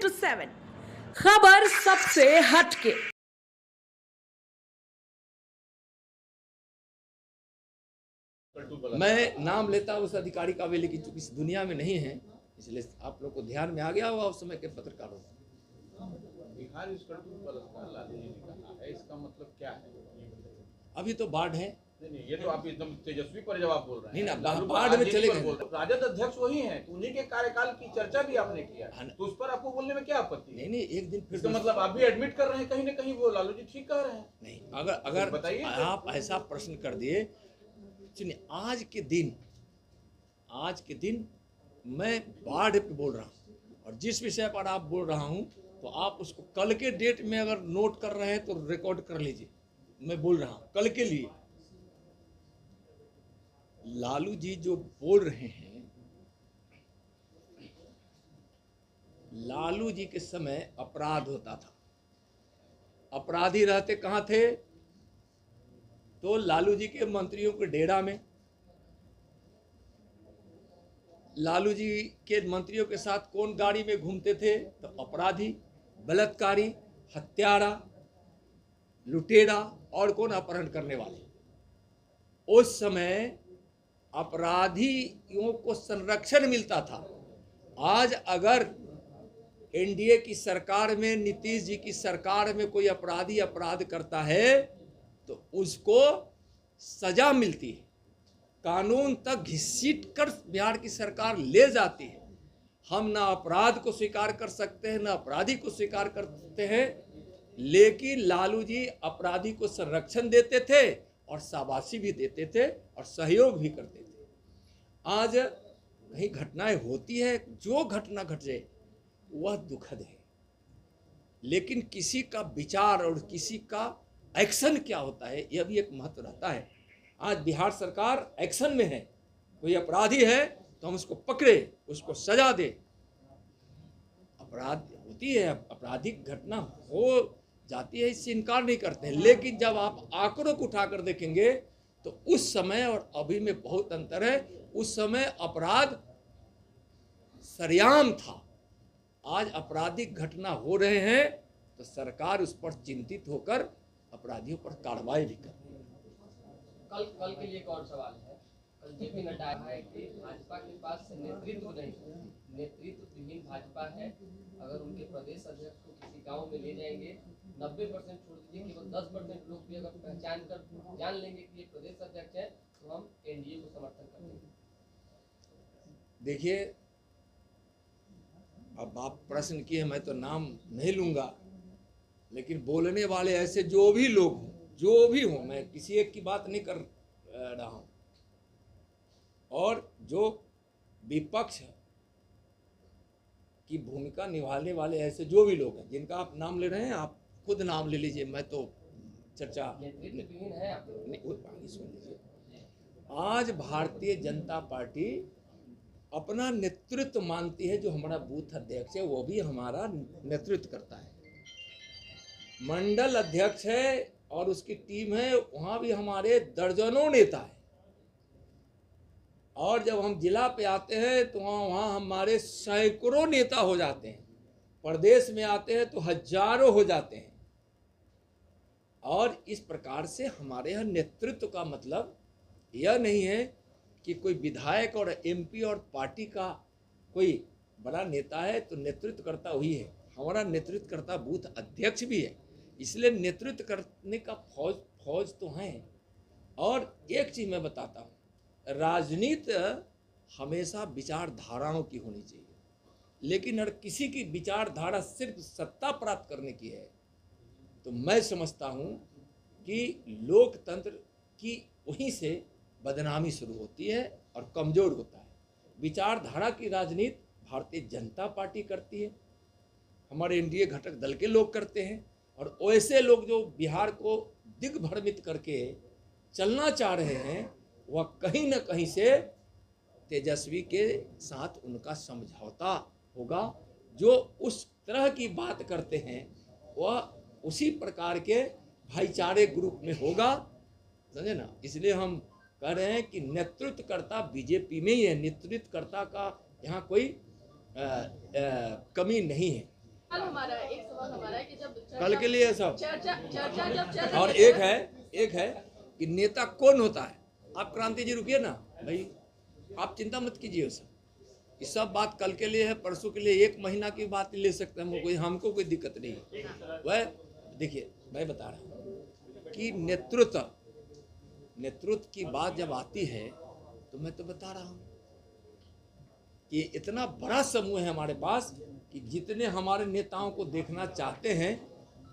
7 खबर सबसे हटके। मैं नाम लेता उस अधिकारी का भी, लेकिन चूंकि इस दुनिया में नहीं है इसलिए आप लोग को ध्यान में आ गया होगा उस समय के पत्रकारों को। बिहार इस कटु पुरस्कार लालू जी ने कहा है, इसका मतलब क्या है? अभी तो बाढ़ है। नहीं, ये तो आप एकदम तेजस्वी पर जवाब बोल रहे हैं। नहीं ना, लालू बाढ़ में चले पर बोल गए। रहे हैं। राजद अध्यक्ष वही हैं, तो उन्हीं के कार्यकाल की चर्चा भी आपने किया है, तो उस पर आपको बोलने में क्या आपत्ति है? नहीं, एक दिन फिर इसका मतलब आप भी एडमिट कर रहे हैं कहीं ना कहीं वो लालू जी ठीक कह रहे हैं। नहीं, अगर बताइए आप ऐसा प्रश्न कर दिए। सुनिए, आज के दिन मैं बाढ़ पे बोल रहा हूँ, और जिस विषय पर आप बोल रहा हूँ तो आप उसको कल के डेट में अगर नोट कर रहे हैं तो रिकॉर्ड कर लीजिए। मैं बोल रहा हूँ कल के लिए। लालू जी जो बोल रहे हैं, लालू जी के समय अपराध होता था। अपराधी रहते कहाँ थे? तो लालू जी के मंत्रियों के डेरा में। लालू जी के मंत्रियों के साथ कौन गाड़ी में घूमते थे? तो अपराधी, बलात्कारी, हत्यारा, लुटेरा और कौन अपहरण करने वाले। उस समय अपराधियों को संरक्षण मिलता था। आज अगर एनडीए की सरकार में, नीतीश जी की सरकार में कोई अपराधी अपराध करता है तो उसको सजा मिलती है, कानून तक घसीट कर बिहार की सरकार ले जाती है। हम ना अपराध को स्वीकार कर सकते हैं ना अपराधी को स्वीकार करते हैं, लेकिन लालू जी अपराधी को संरक्षण देते थे और शाबाशी भी देते थे और सहयोग भी करते थे। आज कहीं घटनाएं होती है, जो घटना घटे वह दुखद है, लेकिन किसी का विचार और किसी का एक्शन क्या होता है यह भी एक महत्व रहता है। आज बिहार सरकार एक्शन में है। कोई अपराधी है तो हम उसको पकड़े, उसको सजा दे। अपराध होती है, आपराधिक घटना हो जाती है, इससे इनकार नहीं करते हैं, लेकिन जब आप आंकड़ों को उठाकर देखेंगे तो उस समय और अभी में बहुत अंतर है। उस समय अपराध सरेआम था, आज आपराधिक घटना हो रहे हैं तो सरकार उस पर चिंतित होकर अपराधियों पर कार्रवाई भी कर रही है। कल के लिए एक और सवाल है। कल जेपी नड्डा है कि भाजपा के पास नेतृत्व नहीं है, नेतृत्व विहीन भाजपा है। अगर उनके प्रदेश अध्यक्ष को किसी गांव में ले जाएंगे, 90% छोड़ दीजिए, केवल 10% लोग भी अगर पहचान कर जान लेंगे कि ये प्रदेश अध्यक्ष है तो हम एनडीए को समर्थन करेंगे। देखिए, अब आप प्रश्न किए, मैं तो नाम नहीं लूंगा, लेकिन बोलने वाले ऐसे जो भी लोग हों, जो भी हों, मैं किसी एक की बात नहीं कर रहा हूं, और जो विपक्ष की भूमिका निभाने वाले ऐसे जो भी लोग हैं जिनका आप नाम ले रहे हैं, आप खुद नाम ले लीजिए, मैं तो चर्चा नेतृत्वहीन है। सुन लीजिए। आज भारतीय जनता पार्टी अपना नेतृत्व मानती है, जो हमारा बूथ अध्यक्ष है वो भी हमारा नेतृत्व करता है, मंडल अध्यक्ष है और उसकी टीम है, वहाँ भी हमारे दर्जनों नेता हैं। और जब हम जिला पे आते हैं तो वहाँ हमारे सैकड़ों नेता हो जाते हैं, प्रदेश में आते हैं तो हजारों हो जाते हैं। और इस प्रकार से हमारे यहाँ नेतृत्व का मतलब यह नहीं है कि कोई विधायक और एमपी और पार्टी का कोई बड़ा नेता है तो नेतृत्व करता वही है। हमारा नेतृत्व करता बूथ अध्यक्ष भी है, इसलिए नेतृत्व करने का फौज तो है। और एक चीज मैं बताता हूँ, राजनीति हमेशा विचारधाराओं की होनी चाहिए, लेकिन अगर किसी की विचारधारा सिर्फ सत्ता प्राप्त करने की है तो मैं समझता हूँ कि लोकतंत्र की वहीं से बदनामी शुरू होती है और कमजोर होता है। विचारधारा की राजनीति भारतीय जनता पार्टी करती है, हमारे एनडीए घटक दल के लोग करते हैं, और ऐसे लोग जो बिहार को दिग्भ्रमित करके चलना चाह रहे हैं वह कहीं न कहीं से तेजस्वी के साथ उनका समझौता होगा। जो उस तरह की बात करते हैं वह उसी प्रकार के भाईचारे ग्रुप में होगा, समझे ना। इसलिए हम कह रहे हैं कि नेतृत्वकर्ता बीजेपी में ही है, नेतृत्वकर्ता का यहाँ कोई कमी नहीं है। एक सवाल हमारा है कि जब कल के लिए सब चर्चा जब चल और रही एक है कि नेता कौन होता है। आप क्रांति जी रुकिए ना भाई, आप चिंता मत कीजिए उससे, ये सब बात कल के लिए है, परसों के लिए, 1 महीना की बात ले सकते हैं, हमको कोई दिक्कत नहीं है। वह देखिए मैं बता रहा हूँ कि नेतृत्व की बात जब आती है तो मैं तो बता रहा हूँ कि इतना बड़ा समूह है हमारे पास कि जितने हमारे नेताओं को देखना चाहते हैं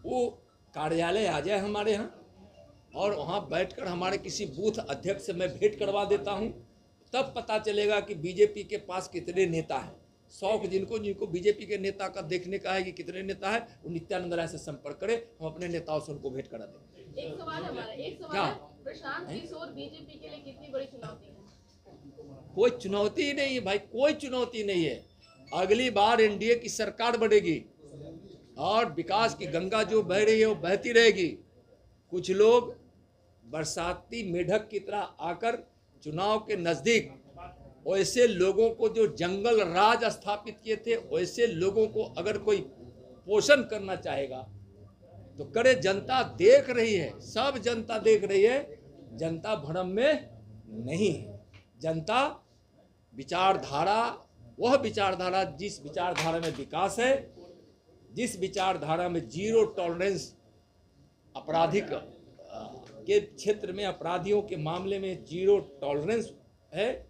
वो कार्यालय आ जाए हमारे यहाँ, और वहाँ बैठकर हमारे किसी बूथ अध्यक्ष से मैं भेंट करवा देता हूँ, तब पता चलेगा कि बीजेपी के पास कितने नेता हैं। शौक जिनको बीजेपी के नेता का देखने का है कि कितने नेता है, वो नित्यानंद राय से संपर्क करें, हम अपने नेताओं से उनको भेंट करा देंगे। एक सवाल है, प्रशांत किशोर बीजेपी के लिए कितनी बड़ी चुनौती है? कोई चुनौती ही नहीं है भाई, कोई चुनौती नहीं है। अगली बार एनडीए की सरकार बनेगी और विकास की गंगा जो बह रही है वो बहती रहेगी। कुछ लोग बरसाती मेढक की तरह आकर चुनाव के नजदीक वैसे लोगों को जो जंगल राज स्थापित किए थे, वैसे लोगों को अगर कोई पोषण करना चाहेगा तो करे। जनता देख रही है, सब जनता देख रही है, जनता भ्रम में नहीं है। जनता विचारधारा, वह विचारधारा जिस विचारधारा में विकास है, जिस विचारधारा में जीरो टॉलरेंस आपराधिक के क्षेत्र में, अपराधियों के मामले में जीरो टॉलरेंस है,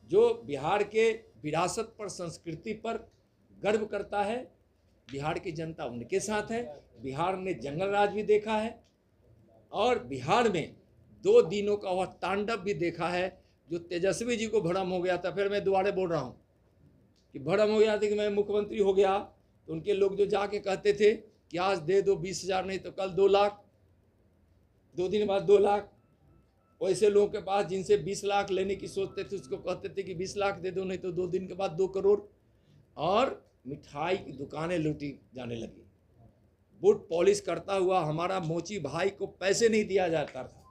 जो बिहार के विरासत पर, संस्कृति पर गर्व करता है, बिहार की जनता उनके साथ है। बिहार ने जंगल राज भी देखा है और बिहार में 2 दिनों का वह तांडव भी देखा है जो तेजस्वी जी को भ्रम हो गया था। फिर मैं दोबारा बोल रहा हूँ कि भ्रम हो गया था कि मैं मुख्यमंत्री हो गया, तो उनके लोग जो जाके कहते थे कि आज दे दो 20,000 नहीं तो कल 2 लाख, 2 दिन बाद 2 लाख, वैसे लोगों के पास जिनसे 20 लाख लेने की सोचते थे उसको कहते थे कि 20 लाख दे दो नहीं तो 2 दिन के बाद 2 करोड़, और मिठाई की दुकानें लूटी जाने लगी। बूट पॉलिश करता हुआ हमारा मोची भाई को पैसे नहीं दिया जाता था,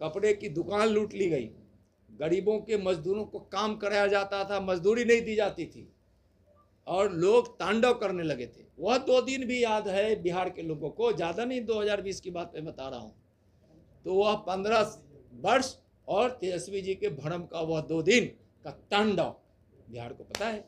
कपड़े की दुकान लूट ली गई, गरीबों के मजदूरों को काम कराया जाता था, मजदूरी नहीं दी जाती थी और लोग तांडव करने लगे थे। वह 2 दिन भी याद है बिहार के लोगों को, ज़्यादा नहीं, 2020 की बात मैं बता रहा हूँ। तो वह 15 वर्ष और तेजस्वी जी के भ्रम का वह 2 दिन का तांडव बिहार को पता है।